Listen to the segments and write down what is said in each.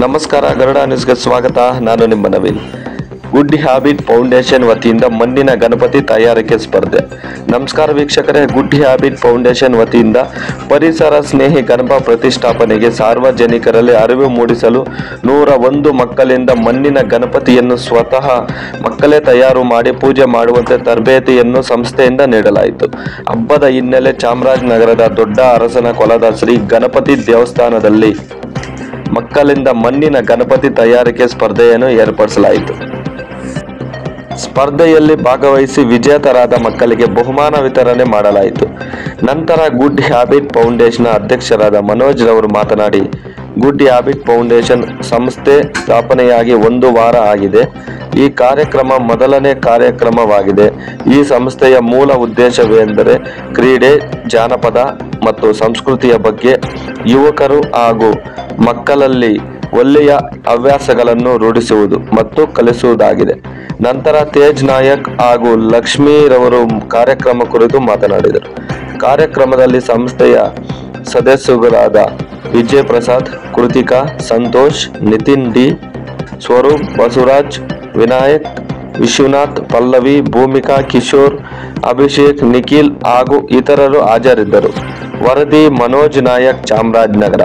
ನಮಸ್ಕಾರ, ಗರುಡ ನ್ಯೂಸ್ಗೆ ಸ್ವಾಗತ. ನಾನು ನಿಮ್ಮ ನವೀನ್. ಗುಡ್ ಹ್ಯಾಬಿಟ್ ಫೌಂಡೇಶನ್ ವತಿಯಿಂದ ಮಣ್ಣಿನ ಗಣಪತಿ ತಯಾರಿಕೆ ಸ್ಪರ್ಧೆ. ನಮಸ್ಕಾರ ವೀಕ್ಷಕರೇ, ಗುಡ್ ಹ್ಯಾಬಿಟ್ ಫೌಂಡೇಶನ್ ವತಿಯಿಂದ ಪರಿಸರ ಸ್ನೇಹಿ ಗಣಪ ಪ್ರತಿಷ್ಠಾಪನೆಗೆ ಸಾರ್ವಜನಿಕರಲ್ಲಿ ಅರಿವು ಮೂಡಿಸಲು 101 ಮಕ್ಕಳಿಂದ ಮಣ್ಣಿನ ಗಣಪತಿಯನ್ನು ಸ್ವತಃ ಮಕ್ಕಳೇ ತಯಾರು ಮಾಡಿ ಪೂಜೆ ಮಾಡುವಂತೆ ತರಬೇತಿಯನ್ನು ಸಂಸ್ಥೆಯಿಂದ ನೀಡಲಾಯಿತು. ಹಬ್ಬದ ಹಿನ್ನೆಲೆ ಚಾಮರಾಜನಗರದ ದೊಡ್ಡ ಅರಸನ ಕೊಲದ ಶ್ರೀ ಗಣಪತಿ ದೇವಸ್ಥಾನದಲ್ಲಿ ಮಕ್ಕಳಿಂದ ಮಣ್ಣಿನ ಗಣಪತಿ ತಯಾರಿಕೆ ಸ್ಪರ್ಧೆಯನ್ನು ಏರ್ಪಡಿಸಲಾಯಿತು. ಸ್ಪರ್ಧೆಯಲ್ಲಿ ಭಾಗವಹಿಸಿ ವಿಜೇತರಾದ ಮಕ್ಕಳಿಗೆ ಬಹುಮಾನ ವಿತರಣೆ ಮಾಡಲಾಯಿತು. ನಂತರ ಗುಡ್ ಹ್ಯಾಬಿಟ್ ಫೌಂಡೇಶನ್ ಅಧ್ಯಕ್ಷರಾದ ಮನೋಜ್ ರವರು ಮಾತನಾಡಿ, ಗುಡ್ ಹ್ಯಾಬಿಟ್ ಫೌಂಡೇಶನ್ ಸಂಸ್ಥೆ ಸ್ಥಾಪನೆಯಾಗಿ 1 ವಾರ ಆಗಿದೆ. ಈ ಕಾರ್ಯಕ್ರಮ ಮೊದಲನೇ ಕಾರ್ಯಕ್ರಮವಾಗಿದೆ. ಈ ಸಂಸ್ಥೆಯ ಮೂಲ ಉದ್ದೇಶವೆಂದರೆ ಕ್ರೀಡೆ, ಜಾನಪದ ಮತ್ತು ಸಂಸ್ಕೃತಿಯ ಬಗ್ಗೆ ಯುವಕರು ಹಾಗೂ ಮಕ್ಕಳಲ್ಲಿ ಒಳ್ಳೆಯ ಹವ್ಯಾಸಗಳನ್ನು ರೂಢಿಸುವುದು ಮತ್ತು ಕಲಿಸುವುದಾಗಿದೆ. ನಂತರ ತೇಜ್ ನಾಯಕ್ ಹಾಗೂ ಲಕ್ಷ್ಮೀರವರು ಕಾರ್ಯಕ್ರಮ ಕುರಿತು ಮಾತನಾಡಿದರು. ಕಾರ್ಯಕ್ರಮದಲ್ಲಿ ಸಂಸ್ಥೆಯ ಸದಸ್ಯರುಗಳಾದ ವಿಜಯ್ ಪ್ರಸಾದ್, ಕೃತಿಕಾ, ಸಂತೋಷ್, ನಿತಿನ್ ಡಿ, ಸ್ವರೂಪ್, ಬಸವರಾಜ್, ವಿನಾಯಕ್, ವಿಶ್ವನಾಥ್, ಪಲ್ಲವಿ, ಭೂಮಿಕಾ, ಕಿಶೋರ್, ಅಭಿಷೇಕ್, ನಿಖಿಲ್ ಹಾಗೂ ಇತರರು ಹಾಜರಿದ್ದರು. ವರದಿ ಮನೋಜ್ ನಾಯಕ್, ಚಾಮರಾಜನಗರ.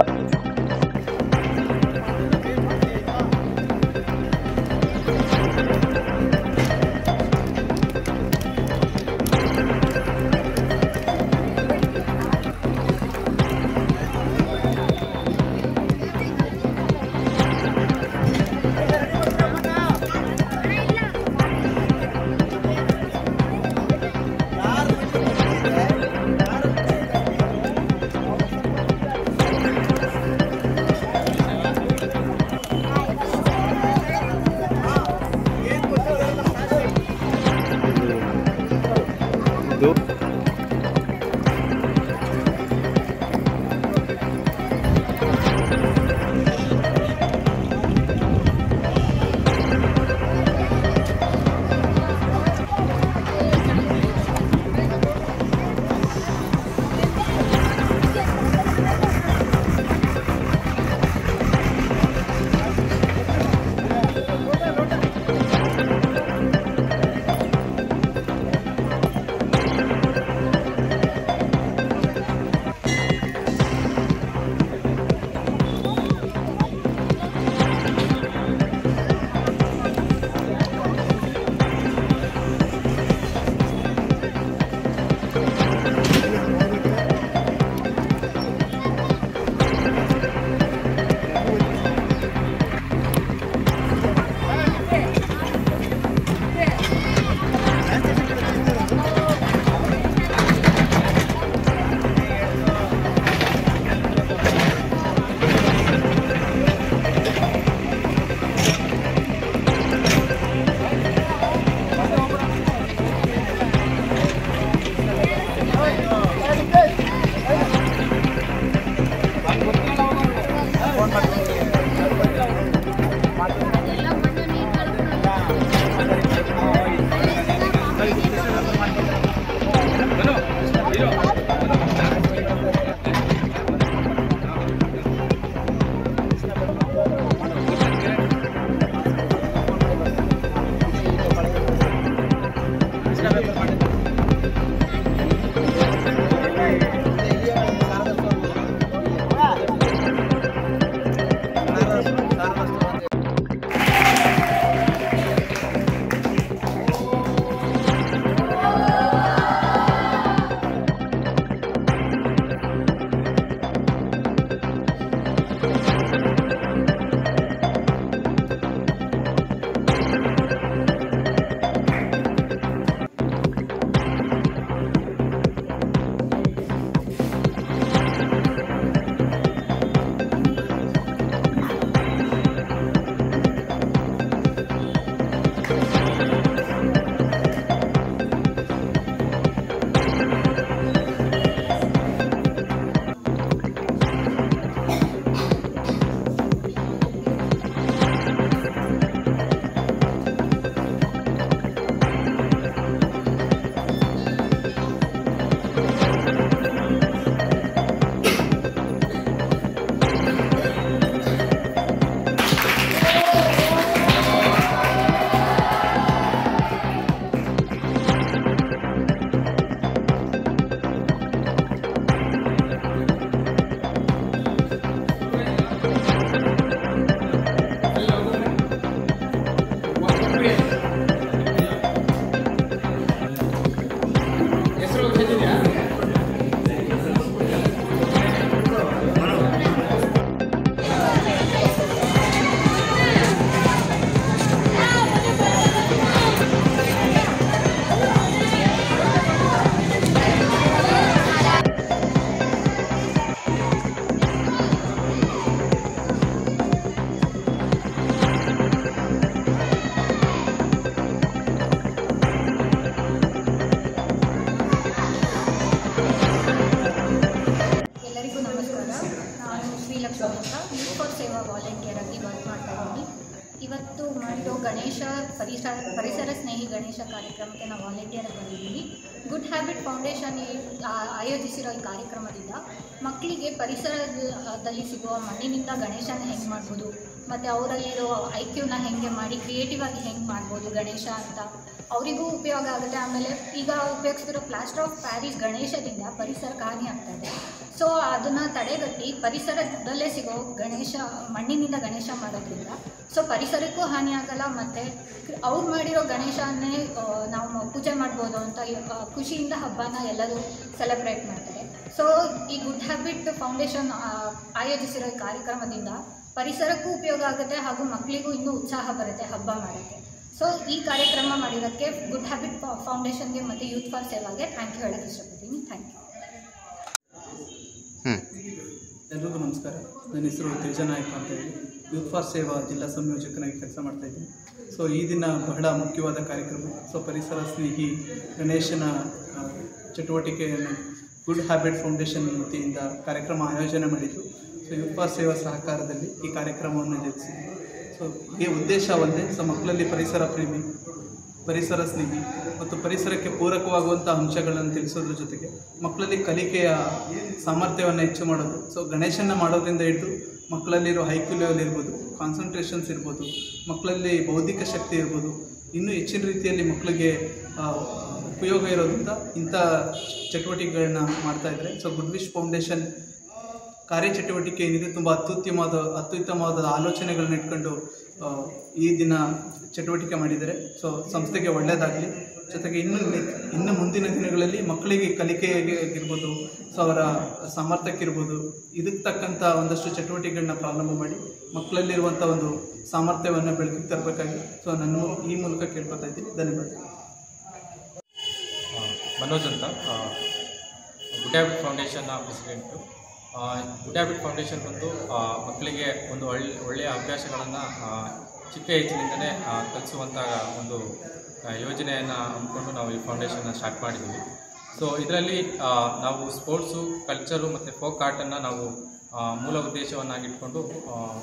ಮಾಡಿರೋ ಗಣೇಶ ಪರಿಸರ ಸ್ನೇಹಿ ಗಣೇಶ ಕಾರ್ಯಕ್ರಮಕ್ಕೆ ನಾವು ವಾಲಂಟಿಯರ್ ಬಂದಿದ್ದೀವಿ. ಗುಡ್ ಹ್ಯಾಬಿಟ್ ಫೌಂಡೇಶನ್ ಆಯೋಜಿಸಿರೋ ಈ ಕಾರ್ಯಕ್ರಮದಿಂದ ಮಕ್ಕಳಿಗೆ ಪರಿಸರದಲ್ಲಿ ಸಿಗುವ ಮಣ್ಣಿನಿಂದ ಗಣೇಶನ ಹೆಂಗೆ ಮಾಡ್ಬೋದು ಮತ್ತು ಅವರಲ್ಲಿರೋ ಐಕ್ಯೂನ ಹೆಂಗೆ ಮಾಡಿ ಕ್ರಿಯೇಟಿವ್ ಆಗಿ ಹೆಂಗೆ ಮಾಡ್ಬೋದು ಗಣೇಶ ಅಂತ ಅವರಿಗೂ ಉಪಯೋಗ ಆಗುತ್ತೆ. ಆಮೇಲೆ ಈಗ ಉಪಯೋಗಿಸ್ತಿರೋ ಪ್ಲಾಸ್ಟರ್ ಆಫ್ ಪ್ಯಾರಿಸ್ ಗಣೇಶದಿಂದ ಪರಿಸರಕ್ಕೆ ಹಾನಿ ಆಗ್ತಾಯಿದೆ. ಸೊ ಅದನ್ನು ತಡೆಗಟ್ಟಿ ಪರಿಸರದಲ್ಲೇ ಸಿಗೋ ಮಣ್ಣಿನಿಂದ ಗಣೇಶ ಮಾಡೋದ್ರಿಂದ ಸೊ ಪರಿಸರಕ್ಕೂ ಹಾನಿ ಆಗಲ್ಲ ಮತ್ತು ಅವ್ರು ಮಾಡಿರೋ ಗಣೇಶನ್ನೇ ನಾವು ಪೂಜೆ ಮಾಡ್ಬೋದು ಅಂತ ಖುಷಿಯಿಂದ ಹಬ್ಬನ ಎಲ್ಲರೂ ಸೆಲೆಬ್ರೇಟ್ ಮಾಡ್ತಾರೆ. ಸೊ ಈ ಗುಡ್ ಹ್ಯಾಬಿಟ್ ಫೌಂಡೇಶನ್ ಆಯೋಜಿಸಿರೋ ಕಾರ್ಯಕ್ರಮದಿಂದ ಪರಿಸರಕ್ಕೂ ಉಪಯೋಗ ಆಗುತ್ತೆ ಹಾಗೂ ಮಕ್ಕಳಿಗೂ ಇನ್ನೂ ಉತ್ಸಾಹ ಬರುತ್ತೆ ಹಬ್ಬ ಮಾಡೋಕ್ಕೆ. ಸೊ ಈ ಕಾರ್ಯಕ್ರಮ ಮಾಡಿರೋಕ್ಕೆ ಗುಡ್ ಹ್ಯಾಬಿಟ್ ಫೌಂಡೇಶನ್ಗೆ ಮತ್ತು ಯೂತ್ ಫಾರ್ ಸೇವಾಗೆ ಥ್ಯಾಂಕ್ ಯು ಹೇಳೋಕ್ಕೆ ಇಷ್ಟಪಡ್ತೀನಿ. Thank you. ಎಲ್ರಿಗೂ ನಮಸ್ಕಾರ. ನನ್ನ ಹೆಸರು ತೇಜ ನಾಯಕ್ ಅಂತ ಹೇಳಿ ಯೂತ್ ಫಾರ್ ಸೇವಾ ಜಿಲ್ಲಾ ಸಂಯೋಜಕನಾಗಿ ಕೆಲಸ ಮಾಡ್ತಾಯಿದ್ದೀನಿ. ಸೊ ಈ ದಿನ ಬಹಳ ಮುಖ್ಯವಾದ ಕಾರ್ಯಕ್ರಮ. ಸೊ ಪರಿಸರ ಸ್ನೇಹಿ ಗಣೇಶನ ಚಟುವಟಿಕೆಯನ್ನು ಗುಡ್ ಹ್ಯಾಬಿಟ್ ಫೌಂಡೇಶನ್ ವತಿಯಿಂದ ಕಾರ್ಯಕ್ರಮ ಆಯೋಜನೆ ಮಾಡಿದ್ದು. ಸೊ ಯೂತ್ ಫಾರ್ ಸೇವಾ ಸಹಕಾರದಲ್ಲಿ ಈ ಕಾರ್ಯಕ್ರಮವನ್ನು ನಡೆಸಿದ್ದೀವಿ. ಸೊ ಈ ಉದ್ದೇಶ ಒಂದೇ, ಸೊ ಮಕ್ಕಳಲ್ಲಿ ಪರಿಸರ ಪ್ರೇಮಿ, ಪರಿಸರ ಸ್ನೇಹಿ ಮತ್ತು ಪರಿಸರಕ್ಕೆ ಪೂರಕವಾಗುವಂಥ ಅಂಶಗಳನ್ನು ತಿಳಿಸೋದ್ರ ಜೊತೆಗೆ ಮಕ್ಕಳಲ್ಲಿ ಕಲಿಕೆಯ ಸಾಮರ್ಥ್ಯವನ್ನು ಹೆಚ್ಚು ಮಾಡೋದು. ಸೊ ಗಣೇಶನ ಮಾಡೋದ್ರಿಂದ ಹಿಡಿದು ಮಕ್ಕಳಲ್ಲಿರೋ ಐಕ್ಯೂ ಲೆವೆಲ್ ಇರ್ಬೋದು, ಕಾನ್ಸಂಟ್ರೇಷನ್ಸ್ ಇರ್ಬೋದು, ಮಕ್ಕಳಲ್ಲಿ ಬೌದ್ಧಿಕ ಶಕ್ತಿ ಇರ್ಬೋದು, ಇನ್ನೂ ಹೆಚ್ಚಿನ ರೀತಿಯಲ್ಲಿ ಮಕ್ಕಳಿಗೆ ಉಪಯೋಗ ಇರೋದ್ರಿಂದ ಇಂಥ ಚಟುವಟಿಕೆಗಳನ್ನ ಮಾಡ್ತಾಯಿದ್ದಾರೆ. ಸೊ ಗುಡ್ ವಿಶ್ ಫೌಂಡೇಶನ್ ಕಾರ್ಯಚಟುವಟಿಕೆ ಏನಿದೆ ತುಂಬ ಅತ್ಯುತ್ತಮವಾದ ಆಲೋಚನೆಗಳನ್ನ ಇಟ್ಕೊಂಡು ಈ ದಿನ ಚಟುವಟಿಕೆ ಮಾಡಿದ್ದಾರೆ. ಸೊ ಸಂಸ್ಥೆಗೆ ಒಳ್ಳೆಯದಾಗಲಿ. ಜೊತೆಗೆ ಇನ್ನು ಮುಂದಿನ ದಿನಗಳಲ್ಲಿ ಮಕ್ಕಳಿಗೆ ಕಲಿಕೆಗೆ ಆಗಿರ್ಬೋದು, ಸೊ ಅವರ ಸಾಮರ್ಥ್ಯಕ್ಕಿರ್ಬೋದು, ಇದಕ್ಕೆ ತಕ್ಕಂಥ ಒಂದಷ್ಟು ಚಟುವಟಿಕೆಗಳನ್ನ ಪ್ರಾರಂಭ ಮಾಡಿ ಮಕ್ಕಳಲ್ಲಿರುವಂಥ ಒಂದು ಸಾಮರ್ಥ್ಯವನ್ನು ಬೆಳಕಿಗೆ ತರಬೇಕಾಗಿ ಸೊ ನಾನು ಈ ಮೂಲಕ ಕೇಳ್ಕೊತಾ ಇದ್ದೀನಿ. ಧನ್ಯವಾದ. ಮನೋಜ್ ಅಂತ, ಗುಡ್ ಹ್ಯಾಬಿಟ್ ಫೌಂಡೇಶನ್ನ ಪ್ರೆಸಿಡೆಂಟು. ಗುಡ್ ಹ್ಯಾಬಿಟ್ ಫೌಂಡೇಶನ್ ಬಂದು ಮಕ್ಕಳಿಗೆ ಒಂದು ಒಳ್ಳೆಯ ಅಭ್ಯಾಸಗಳನ್ನು ಚಿಕ್ಕ ಏಜಿನಿಂದಲೇ ಕಲಿಸುವಂಥ ಒಂದು ಯೋಜನೆಯನ್ನು ಹಮ್ಮಿಕೊಂಡು ನಾವು ಈ ಫೌಂಡೇಶನ್ನ ಸ್ಟಾರ್ಟ್ ಮಾಡಿದ್ದೀವಿ. ಸೊ ಇದರಲ್ಲಿ ನಾವು ಸ್ಪೋರ್ಟ್ಸು, ಕಲ್ಚರು ಮತ್ತು ಫೋಕ್ ಆರ್ಟನ್ನು ನಾವು ಮೂಲ ಉದ್ದೇಶವನ್ನಾಗಿಟ್ಕೊಂಡು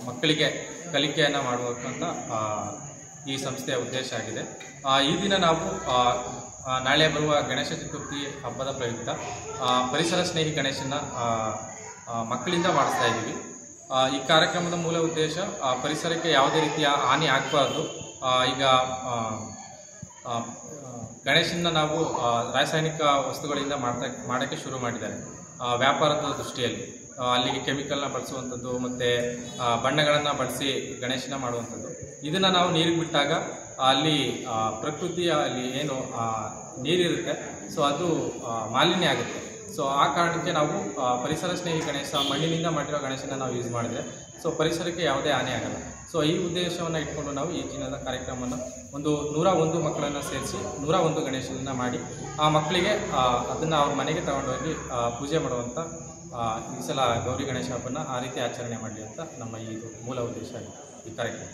ಮಕ್ಕಳಿಗೆ ಕಲಿಕೆಯನ್ನು ಮಾಡಬೇಕಂತ ಈ ಸಂಸ್ಥೆಯ ಉದ್ದೇಶ ಆಗಿದೆ. ಈ ದಿನ ನಾವು ನಾಳೆ ಬರುವ ಗಣೇಶ ಚತುರ್ಥಿ ಹಬ್ಬದ ಪ್ರಯುಕ್ತ ಪರಿಸರ ಸ್ನೇಹಿ ಗಣೇಶನ ಮಕ್ಕಳಿಂದ ಮಾಡಿಸ್ತಾ ಇದ್ದೀವಿ. ಈ ಕಾರ್ಯಕ್ರಮದ ಮೂಲ ಉದ್ದೇಶ ಪರಿಸರಕ್ಕೆ ಯಾವುದೇ ರೀತಿಯ ಹಾನಿ ಆಗಬಾರ್ದು. ಈಗ ಗಣೇಶನ ನಾವು ರಾಸಾಯನಿಕ ವಸ್ತುಗಳಿಂದ ಮಾಡೋಕ್ಕೆ ಶುರು ಮಾಡಿದ್ದಾರೆ ವ್ಯಾಪಾರದ ದೃಷ್ಟಿಯಲ್ಲಿ. ಅಲ್ಲಿಗೆ ಕೆಮಿಕಲ್ನ ಬಳಸುವಂಥದ್ದು ಮತ್ತು ಬಣ್ಣಗಳನ್ನು ಬಳಸಿ ಗಣೇಶನ ಮಾಡುವಂಥದ್ದು. ಇದನ್ನು ನಾವು ನೀರಿಗೆ ಬಿಟ್ಟಾಗ ಅಲ್ಲಿ ಪ್ರಕೃತಿಯ ಅಲ್ಲಿ ಏನು ನೀರಿರುತ್ತೆ ಸೊ ಅದು ಮಾಲಿನ್ಯ ಆಗುತ್ತೆ. ಸೊ ಆ ಕಾರಣಕ್ಕೆ ನಾವು ಪರಿಸರ ಸ್ನೇಹಿ ಗಣೇಶ ಮಣ್ಣಿನಿಂದ ಮಾಡಿರೋ ಗಣೇಶನ ನಾವು ಯೂಸ್ ಮಾಡಿದರೆ ಸೊ ಪರಿಸರಕ್ಕೆ ಯಾವುದೇ ಹಾನಿ ಆಗಲ್ಲ. ಸೊ ಈ ಉದ್ದೇಶವನ್ನು ಇಟ್ಕೊಂಡು ನಾವು ಈ ದಿನದ ಕಾರ್ಯಕ್ರಮವನ್ನು 101 ಮಕ್ಕಳನ್ನು ಸೇರಿಸಿ 101 ಗಣೇಶನನ್ನು ಮಾಡಿ ಆ ಮಕ್ಕಳಿಗೆ ಅದನ್ನು ಅವ್ರ ಮನೆಗೆ ತಗೊಂಡೋಗಿ ಪೂಜೆ ಮಾಡುವಂಥ ಈ ಸಲ ಗೌರಿ ಗಣೇಶ ಹಬ್ಬನ ಆ ರೀತಿ ಆಚರಣೆ ಮಾಡಲಿ ಅಂತ ನಮ್ಮ ಇದು ಮೂಲ ಉದ್ದೇಶ ಆಗಿದೆ ಈ ಕಾರ್ಯಕ್ರಮ.